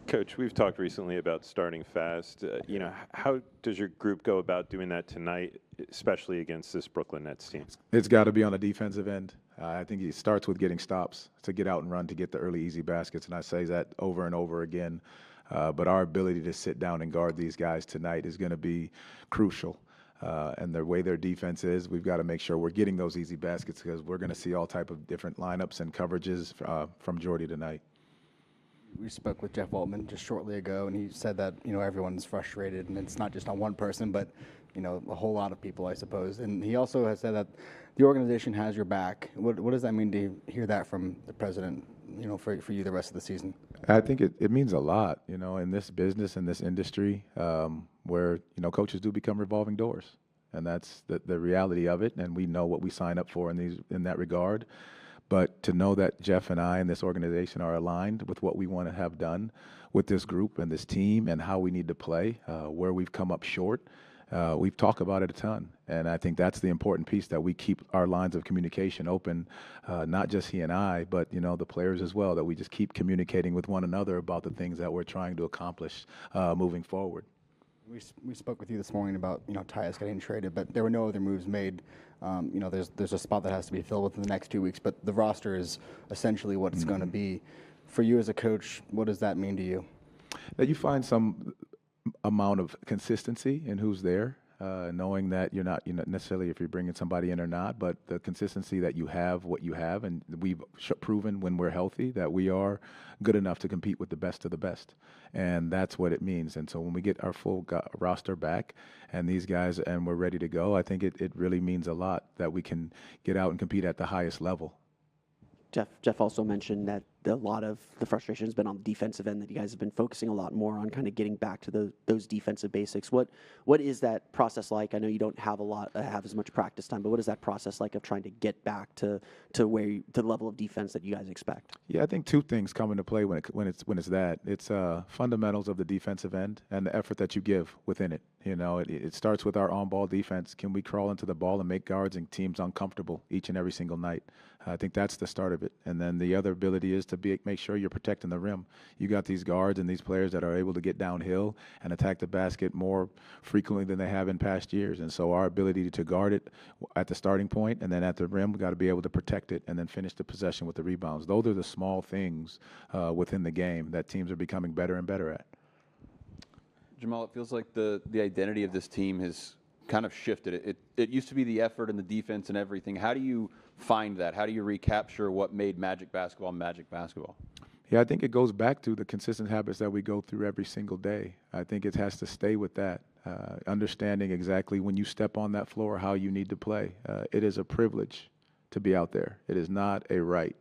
Coach, we've talked recently about starting fast. How does your group go about doing that tonight, especially against this Brooklyn Nets team? It's got to be on the defensive end. I think it starts with getting stops, to get out and run, to get the early easy baskets, and I say that over and over again. But our ability to sit down and guard these guys tonight is going to be crucial. And the way their defense is, we've got to make sure we're getting those easy baskets, because we're going to see all type of different lineups and coverages from Jordy tonight. We spoke with Jeff Waltman just shortly ago, and he said that everyone's frustrated, and it's not just on one person, but a whole lot of people, I suppose. And he also has said that the organization has your back. What does that mean to hear that from the president? For you the rest of the season? I think it means a lot. In this business, in this industry, where coaches do become revolving doors, and that's the reality of it. And we know what we sign up for in that regard. But to know that Jeff and I and this organization are aligned with what we want to have done with this group and this team and how we need to play, where we've come up short, we've talked about it a ton. And I think that's the important piece, that we keep our lines of communication open, not just he and I, but, the players as well, that we just keep communicating with one another about the things that we're trying to accomplish moving forward. We spoke with you this morning about Tyus getting traded, but there were no other moves made. There's a spot that has to be filled within the next 2 weeks, but the roster is essentially what it's going to be. For you as a coach, what does that mean to you? That you find some amount of consistency in who's there, knowing that you're not necessarily if you're bringing somebody in or not, but the consistency that you have what you have, and we've proven when we're healthy that we are good enough to compete with the best of the best, and that's what it means. And so when we get our full roster back and these guys and we're ready to go, I think it really means a lot that we can get out and compete at the highest level. Jeff also mentioned that a lot of the frustration has been on the defensive end, that you guys have been focusing a lot more on kind of getting back to those defensive basics. What is that process like? I know you don't have as much practice time, but what is that process like of trying to get back to the level of defense that you guys expect? Yeah, I think two things come into play when it's that. It's fundamentals of the defensive end and the effort that you give within it. It starts with our on-ball defense. Can we crawl into the ball and make guards and teams uncomfortable each and every single night? I think that's the start of it. And then the other ability is to make sure you're protecting the rim. You got these guards and these players that are able to get downhill and attack the basket more frequently than they have in past years. And so our ability to guard it at the starting point and then at the rim, we got to be able to protect it and then finish the possession with the rebounds. Those are the small things within the game that teams are becoming better and better at. Jamahl, it feels like the identity of this team has kind of shifted. It used to be the effort and the defense and everything. How do you find that? How do you recapture what made Magic basketball Magic basketball? Yeah, I think it goes back to the consistent habits that we go through every single day. I think it has to stay with that, understanding exactly when you step on that floor how you need to play. It is a privilege to be out there. It is not a right.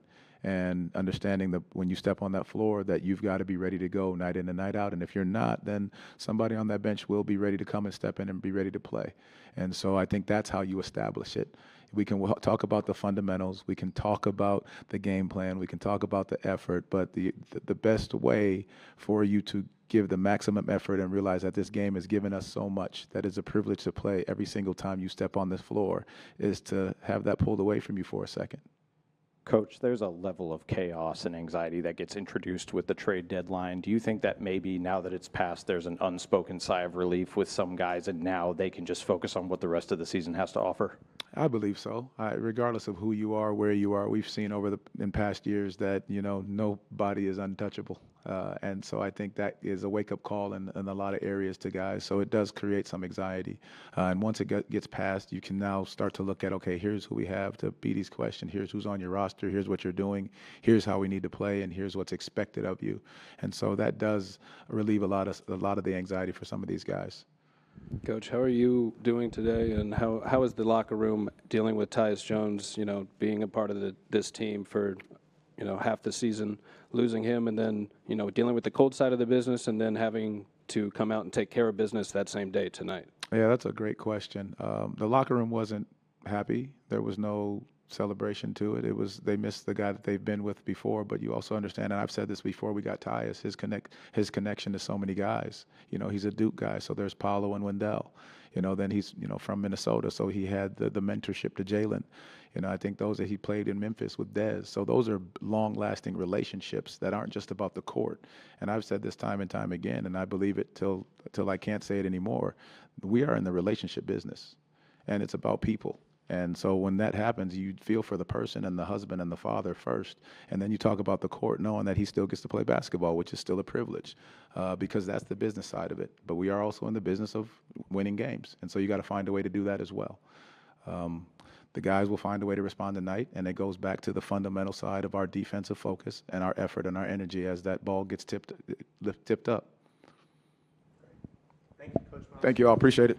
And understanding that when you step on that floor that you've got to be ready to go night in and night out. And if you're not, then somebody on that bench will be ready to come and step in and be ready to play. And so I think that's how you establish it. We can talk about the fundamentals. We can talk about the game plan. We can talk about the effort. But the best way for you to give the maximum effort and realize that this game has given us so much, that it's a privilege to play every single time you step on this floor, is to have that pulled away from you for a second. Coach, there's a level of chaos and anxiety that gets introduced with the trade deadline. Do you think that maybe now that it's passed, there's an unspoken sigh of relief with some guys and now they can just focus on what the rest of the season has to offer? I believe so. Regardless of who you are, where you are, we've seen in past years that, nobody is untouchable. And so I think that is a wake-up call in a lot of areas to guys. So it does create some anxiety. And once it gets passed, you can now start to look at, okay, here's who we have to beat these questions. Here's who's on your roster. Here's what you're doing. Here's how we need to play. And here's what's expected of you. And so that does relieve a lot of the anxiety for some of these guys. Coach, how are you doing today, and how is the locker room dealing with Tyus Jones, being a part of this team for, half the season, losing him, and then, dealing with the cold side of the business and then having to come out and take care of business that same day tonight? Yeah, that's a great question. The locker room wasn't happy. There was no celebration to it. They missed the guy that they've been with before, but you also understand, and I've said this before we got Tyus, his connection to so many guys. He's a Duke guy, so there's Paolo and Wendell. Then he's, from Minnesota, so he had the mentorship to Jalen. I think those that he played in Memphis with Dez. So those are long-lasting relationships that aren't just about the court. And I've said this time and time again, and I believe it till I can't say it anymore. We are in the relationship business, and it's about people. And so when that happens, you feel for the person and the husband and the father first, and then you talk about the court knowing that he still gets to play basketball, which is still a privilege, because that's the business side of it. But we are also in the business of winning games, and so you got to find a way to do that as well. The guys will find a way to respond tonight, and it goes back to the fundamental side of our defensive focus and our effort and our energy as that ball gets tipped up. Thank you, Coach Mosley. Thank you all. Appreciate it.